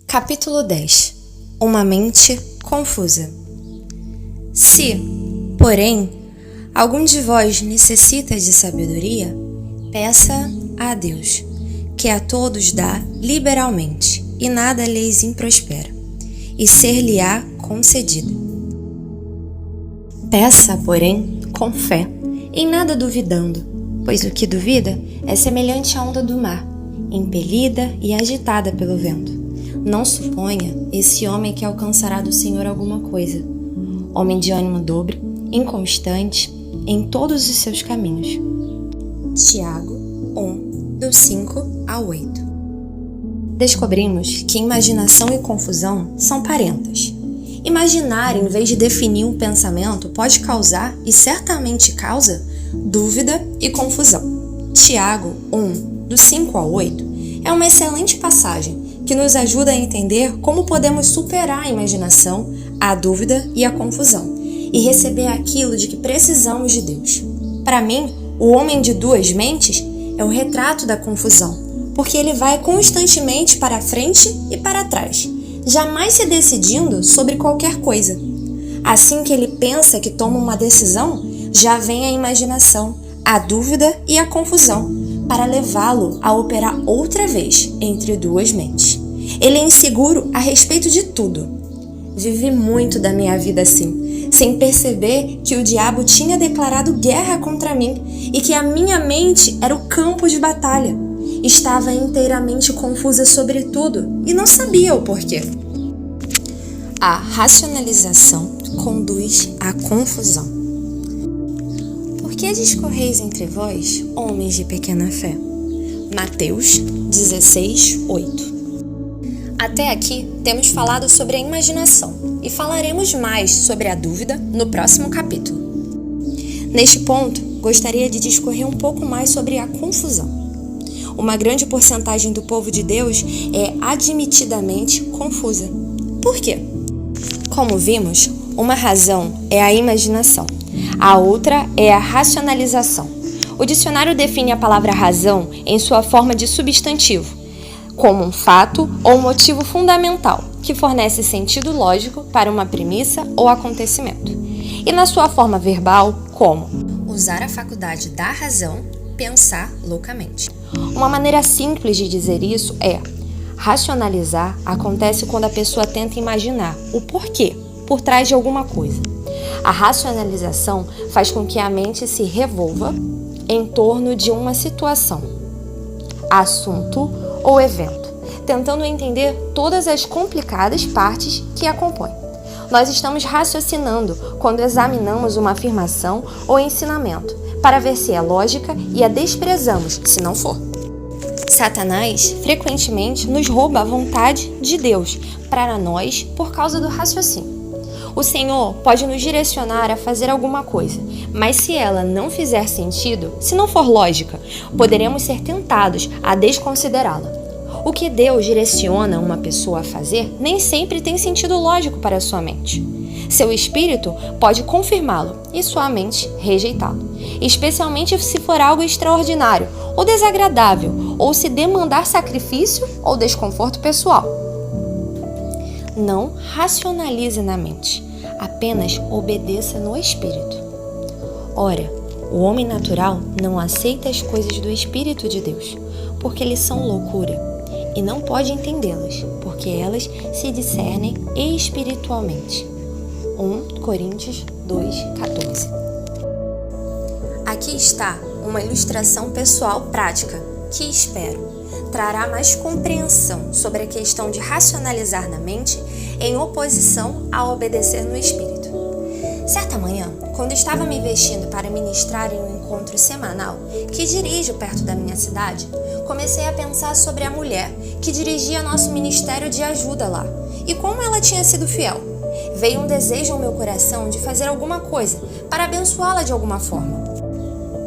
Capítulo 10. Uma mente confusa. Se, porém, algum de vós necessita de sabedoria, peça a Deus, que a todos dá liberalmente, e nada lhes improspera, e ser-lhe-á concedida. Peça, porém, com fé, em nada duvidando, pois o que duvida é semelhante à onda do mar, impelida e agitada pelo vento. Não suponha esse homem que alcançará do Senhor alguma coisa. Homem de ânimo dobre, inconstante em todos os seus caminhos. Tiago 1, do 5 ao 8. Descobrimos que imaginação e confusão são parentas. Imaginar, em vez de definir um pensamento, pode causar, e certamente causa, dúvida e confusão. Tiago 1, do 5 ao 8, é uma excelente passagem que nos ajuda a entender como podemos superar a imaginação, a dúvida e a confusão, e receber aquilo de que precisamos de Deus. Para mim, o homem de duas mentes é o retrato da confusão, porque ele vai constantemente para frente e para trás, jamais se decidindo sobre qualquer coisa. Assim que ele pensa que toma uma decisão, já vem a imaginação, a dúvida e a confusão, para levá-lo a operar outra vez entre duas mentes. Ele é inseguro a respeito de tudo. Vivi muito da minha vida assim, sem perceber que o diabo tinha declarado guerra contra mim e que a minha mente era o campo de batalha. Estava inteiramente confusa sobre tudo e não sabia o porquê. A racionalização conduz à confusão. Por que discorreis entre vós, homens de pequena fé? Mateus 16, 8. Até aqui temos falado sobre a imaginação e falaremos mais sobre a dúvida no próximo capítulo. Neste ponto, gostaria de discorrer um pouco mais sobre a confusão. Uma grande porcentagem do povo de Deus é admitidamente confusa. Por quê? Como vimos, uma razão é a imaginação, a outra é a racionalização. O dicionário define a palavra razão em sua forma de substantivo, como um fato ou motivo fundamental, que fornece sentido lógico para uma premissa ou acontecimento. E na sua forma verbal, como usar a faculdade da razão, pensar loucamente. Uma maneira simples de dizer isso é: racionalizar acontece quando a pessoa tenta imaginar o porquê por trás de alguma coisa. A racionalização faz com que a mente se revolva em torno de uma situação, assunto ou evento, tentando entender todas as complicadas partes que a compõem. Nós estamos raciocinando quando examinamos uma afirmação ou ensinamento para ver se é lógica e a desprezamos se não for. Satanás frequentemente nos rouba a vontade de Deus para nós por causa do raciocínio. O Senhor pode nos direcionar a fazer alguma coisa, mas se ela não fizer sentido, se não for lógica, poderemos ser tentados a desconsiderá-la. O que Deus direciona uma pessoa a fazer nem sempre tem sentido lógico para sua mente. Seu espírito pode confirmá-lo e sua mente rejeitá-lo, especialmente se for algo extraordinário ou desagradável, ou se demandar sacrifício ou desconforto pessoal. Não racionalize na mente, apenas obedeça no espírito. Ora, o homem natural não aceita as coisas do Espírito de Deus, porque eles são loucura, e não pode entendê-las, porque elas se discernem espiritualmente. 1 Coríntios 2,14. Aqui está uma ilustração pessoal prática que espero trará mais compreensão sobre a questão de racionalizar na mente em oposição a obedecer no espírito. Certa manhã, quando estava me vestindo para ministrar em um encontro semanal que dirijo perto da minha cidade, comecei a pensar sobre a mulher que dirigia nosso ministério de ajuda lá e como ela tinha sido fiel. Veio um desejo ao meu coração de fazer alguma coisa para abençoá-la de alguma forma.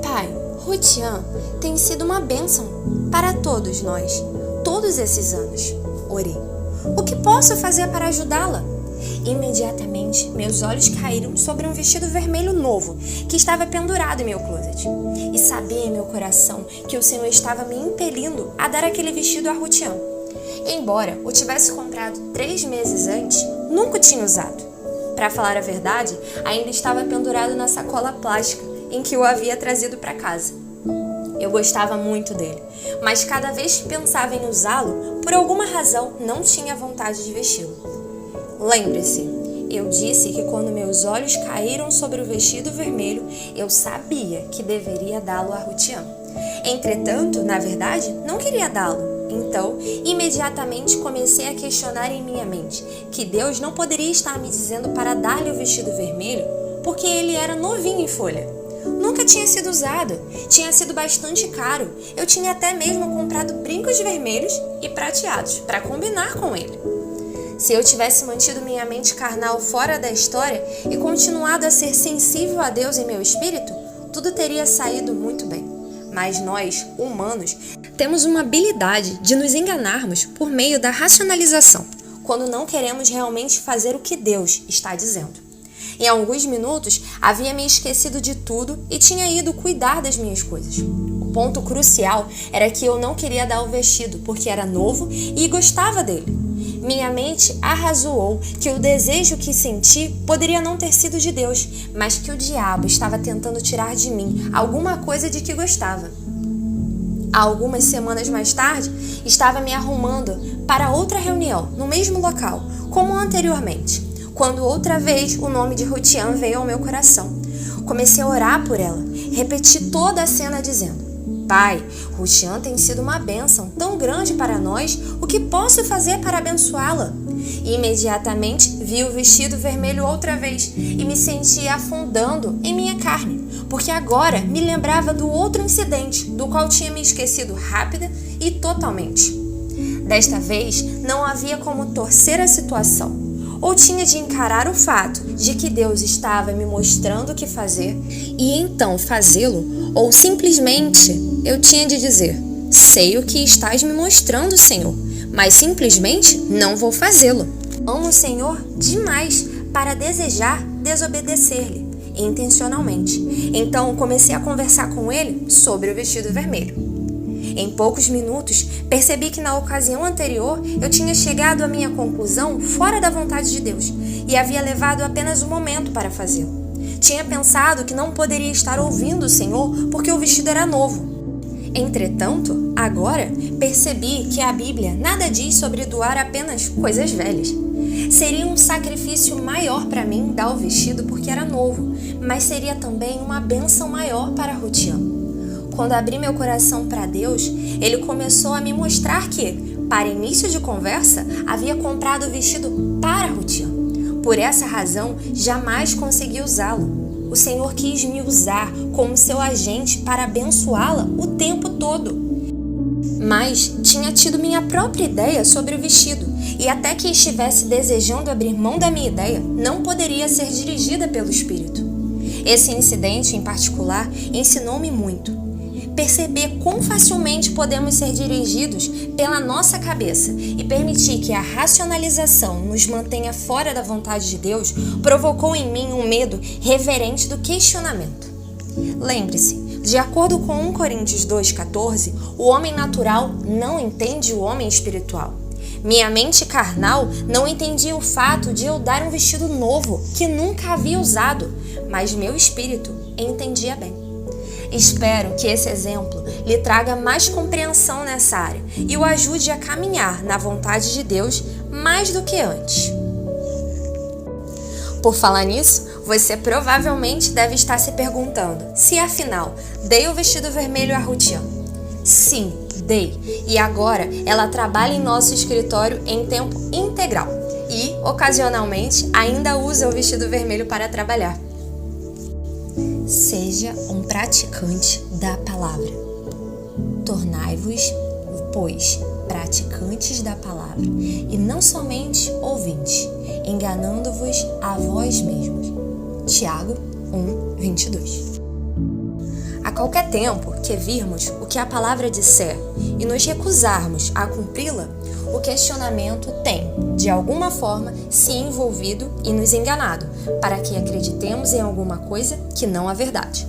Pai, Rutian tem sido uma bênção para todos nós, todos esses anos. Orei. O que posso fazer para ajudá-la? Imediatamente, meus olhos caíram sobre um vestido vermelho novo que estava pendurado em meu closet. E sabia em meu coração que o Senhor estava me impelindo a dar aquele vestido a Rutian. Embora o tivesse comprado 3 meses antes, nunca o tinha usado. Para falar a verdade, ainda estava pendurado na sacola plástica em que o havia trazido para casa. Eu gostava muito dele, mas cada vez que pensava em usá-lo, por alguma razão não tinha vontade de vesti-lo. Lembre-se, eu disse que quando meus olhos caíram sobre o vestido vermelho, eu sabia que deveria dá-lo a Rutiã. Entretanto, na verdade, não queria dá-lo. Então, imediatamente comecei a questionar em minha mente que Deus não poderia estar me dizendo para dar-lhe o vestido vermelho, porque ele era novinho em folha. Nunca tinha sido usado, tinha sido bastante caro. Eu tinha até mesmo comprado brincos vermelhos e prateados para combinar com ele. Se eu tivesse mantido minha mente carnal fora da história e continuado a ser sensível a Deus em meu espírito, tudo teria saído muito bem. Mas nós, humanos, temos uma habilidade de nos enganarmos por meio da racionalização, quando não queremos realmente fazer o que Deus está dizendo. Em alguns minutos, havia me esquecido de tudo e tinha ido cuidar das minhas coisas. O ponto crucial era que eu não queria dar o vestido, porque era novo e gostava dele. Minha mente arrazoou que o desejo que senti poderia não ter sido de Deus, mas que o diabo estava tentando tirar de mim alguma coisa de que gostava. Algumas semanas mais tarde, estava me arrumando para outra reunião, no mesmo local, como anteriormente, quando outra vez o nome de Rutiã veio ao meu coração. Comecei a orar por ela, repeti toda a cena dizendo: Pai, Rutiã tem sido uma bênção tão grande para nós, o que posso fazer para abençoá-la? Imediatamente vi o vestido vermelho outra vez e me senti afundando em minha carne, porque agora me lembrava do outro incidente, do qual tinha me esquecido rápida e totalmente. Desta vez não havia como torcer a situação. Ou tinha de encarar o fato de que Deus estava me mostrando o que fazer e então fazê-lo, ou simplesmente eu tinha de dizer: sei o que estás me mostrando, Senhor, mas simplesmente não vou fazê-lo. Amo o Senhor demais para desejar desobedecer-lhe intencionalmente. Então comecei a conversar com ele sobre o vestido vermelho. Em poucos minutos, percebi que na ocasião anterior eu tinha chegado à minha conclusão fora da vontade de Deus e havia levado apenas um momento para fazê-lo. Tinha pensado que não poderia estar ouvindo o Senhor porque o vestido era novo. Entretanto, agora percebi que a Bíblia nada diz sobre doar apenas coisas velhas. Seria um sacrifício maior para mim dar o vestido porque era novo, mas seria também uma bênção maior para Rutiã. Quando abri meu coração para Deus, Ele começou a me mostrar que, para início de conversa, havia comprado o vestido para Rutiã. Por essa razão, jamais consegui usá-lo. O Senhor quis me usar como seu agente para abençoá-la o tempo todo. Mas tinha tido minha própria ideia sobre o vestido, e até que estivesse desejando abrir mão da minha ideia, não poderia ser dirigida pelo Espírito. Esse incidente, em particular, ensinou-me muito. Perceber quão facilmente podemos ser dirigidos pela nossa cabeça e permitir que a racionalização nos mantenha fora da vontade de Deus provocou em mim um medo reverente do questionamento. Lembre-se, de acordo com 1 Coríntios 2,14, o homem natural não entende o homem espiritual. Minha mente carnal não entendia o fato de eu dar um vestido novo que nunca havia usado, mas meu espírito entendia bem. Espero que esse exemplo lhe traga mais compreensão nessa área e o ajude a caminhar na vontade de Deus mais do que antes. Por falar nisso, você provavelmente deve estar se perguntando se afinal dei o vestido vermelho a Rutiã. Sim, dei. E agora ela trabalha em nosso escritório em tempo integral e, ocasionalmente, ainda usa o vestido vermelho para trabalhar. Seja um praticante da palavra. Tornai-vos, pois, praticantes da palavra, e não somente ouvintes, enganando-vos a vós mesmos. Tiago 1:22. A qualquer tempo que virmos o que a palavra disser e nos recusarmos a cumpri-la, o questionamento tem, de alguma forma, se envolvido e nos enganado, para que acreditemos em alguma coisa que não é verdade.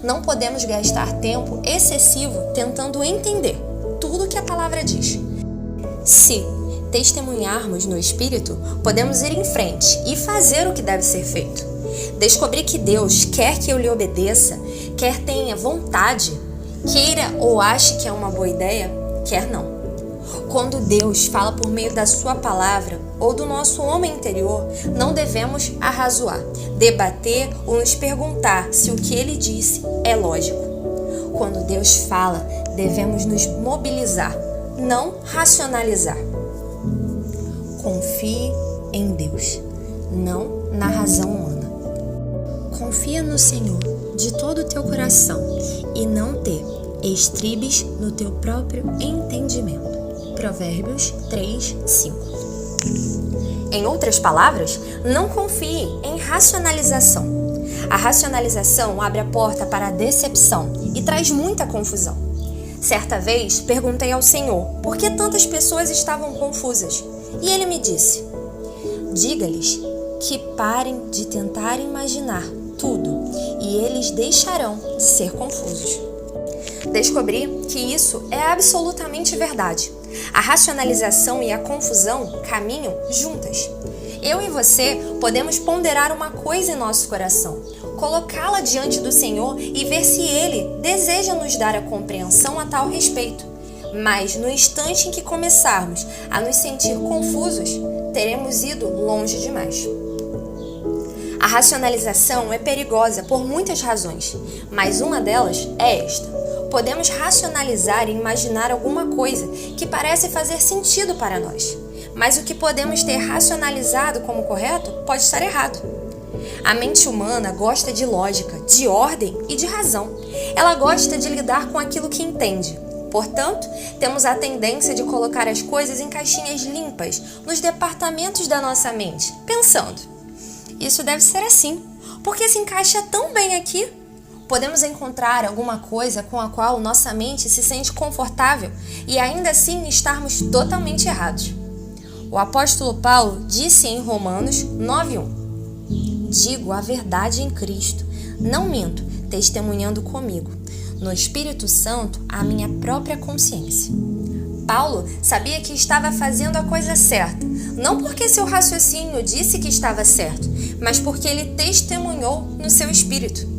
Não podemos gastar tempo excessivo tentando entender tudo o que a palavra diz. Se, testemunharmos no Espírito, podemos ir em frente e fazer o que deve ser feito. Descobrir que Deus quer que eu lhe obedeça, quer tenha vontade, queira ou ache que é uma boa ideia, quer não. Quando Deus fala por meio da sua palavra ou do nosso homem interior, não devemos arrazoar, debater ou nos perguntar se o que ele disse é lógico. Quando Deus fala, devemos nos mobilizar, não racionalizar. Confie em Deus, não na razão humana. Confia no Senhor de todo o teu coração e não te estribes no teu próprio entendimento. Provérbios 3, 5. Em outras palavras, não confie em racionalização. A racionalização abre a porta para a decepção e traz muita confusão. Certa vez, perguntei ao Senhor por que tantas pessoas estavam confusas. E ele me disse: diga-lhes que parem de tentar imaginar tudo e eles deixarão de ser confusos. Descobri que isso é absolutamente verdade. A racionalização e a confusão caminham juntas. Eu e você podemos ponderar uma coisa em nosso coração, colocá-la diante do Senhor e ver se Ele deseja nos dar a compreensão a tal respeito. Mas no instante em que começarmos a nos sentir confusos, teremos ido longe demais. A racionalização é perigosa por muitas razões, mas uma delas é esta. Podemos racionalizar e imaginar alguma coisa que parece fazer sentido para nós, mas o que podemos ter racionalizado como correto pode estar errado. A mente humana gosta de lógica, de ordem e de razão. Ela gosta de lidar com aquilo que entende. Portanto, temos a tendência de colocar as coisas em caixinhas limpas nos departamentos da nossa mente, pensando: isso deve ser assim, porque se encaixa tão bem aqui. Podemos encontrar alguma coisa com a qual nossa mente se sente confortável e ainda assim estarmos totalmente errados. O apóstolo Paulo disse em Romanos 9:1: digo a verdade em Cristo, não minto, testemunhando comigo, no Espírito Santo, a minha própria consciência. Paulo sabia que estava fazendo a coisa certa, não porque seu raciocínio disse que estava certo, mas porque ele testemunhou no seu espírito.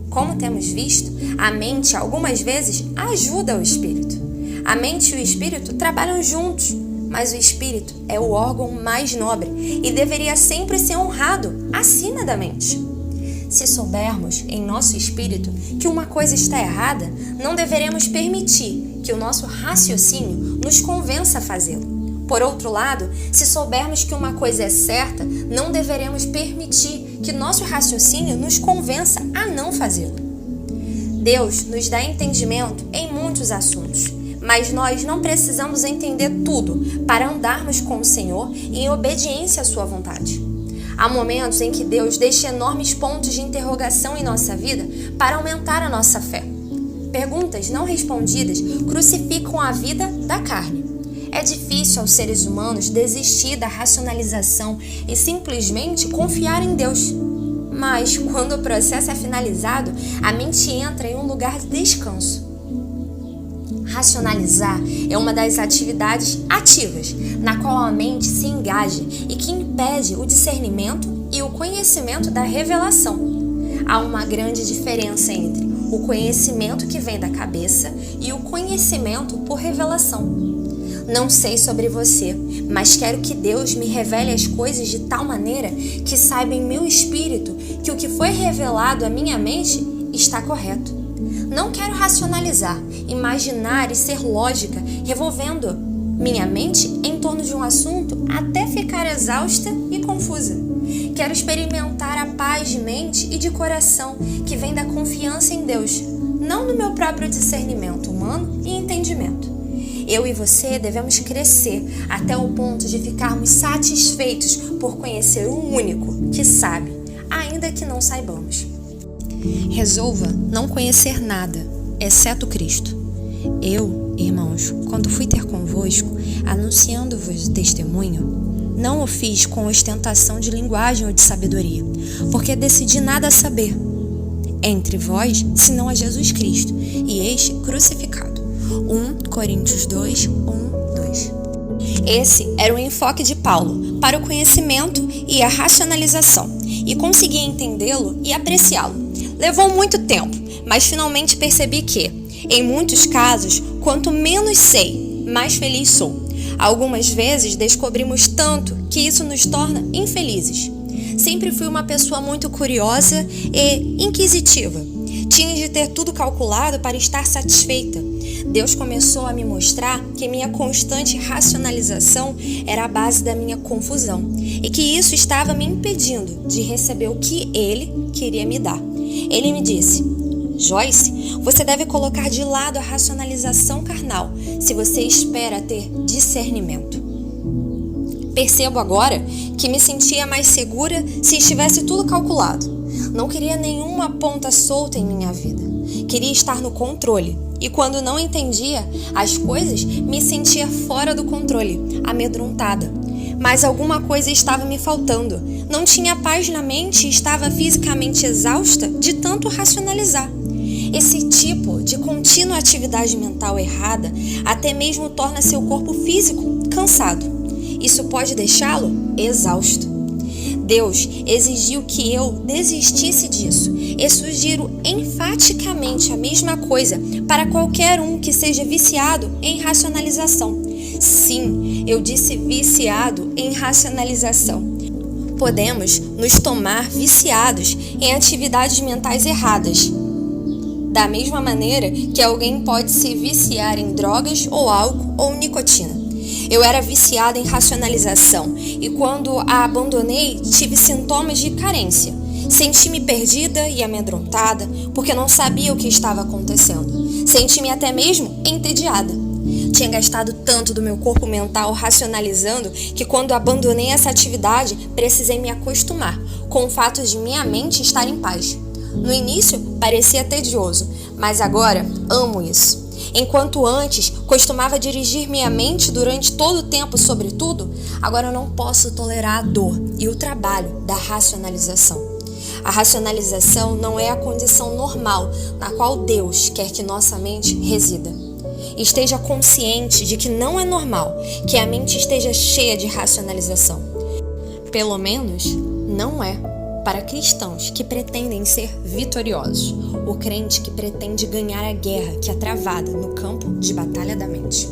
Como temos visto, a mente algumas vezes ajuda o espírito. A mente e o espírito trabalham juntos, mas o espírito é o órgão mais nobre e deveria sempre ser honrado acima da mente. Se soubermos em nosso espírito que uma coisa está errada, não deveremos permitir que o nosso raciocínio nos convença a fazê-lo. Por outro lado, se soubermos que uma coisa é certa, não deveremos permitir que nosso raciocínio nos convença a não fazê-lo. Deus nos dá entendimento em muitos assuntos, mas nós não precisamos entender tudo para andarmos com o Senhor em obediência à sua vontade. Há momentos em que Deus deixa enormes pontos de interrogação em nossa vida para aumentar a nossa fé. Perguntas não respondidas crucificam a vida da carne. É difícil aos seres humanos desistir da racionalização e simplesmente confiar em Deus. Mas, quando o processo é finalizado, a mente entra em um lugar de descanso. Racionalizar é uma das atividades ativas, na qual a mente se engaja e que impede o discernimento e o conhecimento da revelação. Há uma grande diferença entre o conhecimento que vem da cabeça e o conhecimento por revelação. Não sei sobre você, mas quero que Deus me revele as coisas de tal maneira que saiba em meu espírito que o que foi revelado à minha mente está correto. Não quero racionalizar, imaginar e ser lógica, revolvendo minha mente em torno de um assunto até ficar exausta e confusa. Quero experimentar a paz de mente e de coração que vem da confiança em Deus, não do meu próprio discernimento humano e entendimento. Eu e você devemos crescer até o ponto de ficarmos satisfeitos por conhecer um único que sabe, ainda que não saibamos. Resolva não conhecer nada, exceto Cristo. Eu, irmãos, quando fui ter convosco, anunciando-vos o testemunho, não o fiz com ostentação de linguagem ou de sabedoria, porque decidi nada saber entre vós, senão a Jesus Cristo, e este crucificado. 1 Coríntios 2, 1, 2. Esse era o enfoque de Paulo para o conhecimento e a racionalização, e consegui entendê-lo e apreciá-lo. Levou muito tempo, mas finalmente percebi que, em muitos casos, quanto menos sei, mais feliz sou. Algumas vezes descobrimos tanto que isso nos torna infelizes. Sempre fui uma pessoa muito curiosa e inquisitiva. Tinha de ter tudo calculado para estar satisfeita. Deus começou a me mostrar que minha constante racionalização era a base da minha confusão e que isso estava me impedindo de receber o que Ele queria me dar. Ele me disse: Joyce, você deve colocar de lado a racionalização carnal se você espera ter discernimento. Percebo agora que me sentia mais segura se estivesse tudo calculado. Não queria nenhuma ponta solta em minha vida. Queria estar no controle. E quando não entendia as coisas, me sentia fora do controle, amedrontada. Mas alguma coisa estava me faltando. Não tinha paz na mente e estava fisicamente exausta de tanto racionalizar. Esse tipo de contínua atividade mental errada até mesmo torna seu corpo físico cansado. Isso pode deixá-lo exausto. Deus exigiu que eu desistisse disso e sugiro enfaticamente a mesma coisa para qualquer um que seja viciado em racionalização. Sim, eu disse viciado em racionalização. Podemos nos tomar viciados em atividades mentais erradas. Da mesma maneira que alguém pode se viciar em drogas ou álcool ou nicotina. Eu era viciada em racionalização e quando a abandonei, tive sintomas de carência. Senti-me perdida e amedrontada porque não sabia o que estava acontecendo. Senti-me até mesmo entediada. Tinha gastado tanto do meu corpo mental racionalizando que quando abandonei essa atividade, precisei me acostumar com o fato de minha mente estar em paz. No início, parecia tedioso, mas agora amo isso. Enquanto antes costumava dirigir minha mente durante todo o tempo sobre tudo, agora eu não posso tolerar a dor e o trabalho da racionalização. A racionalização não é a condição normal na qual Deus quer que nossa mente resida. Esteja consciente de que não é normal que a mente esteja cheia de racionalização. Pelo menos, não é para cristãos que pretendem ser vitoriosos, o crente que pretende ganhar a guerra que é travada no campo de batalha da mente.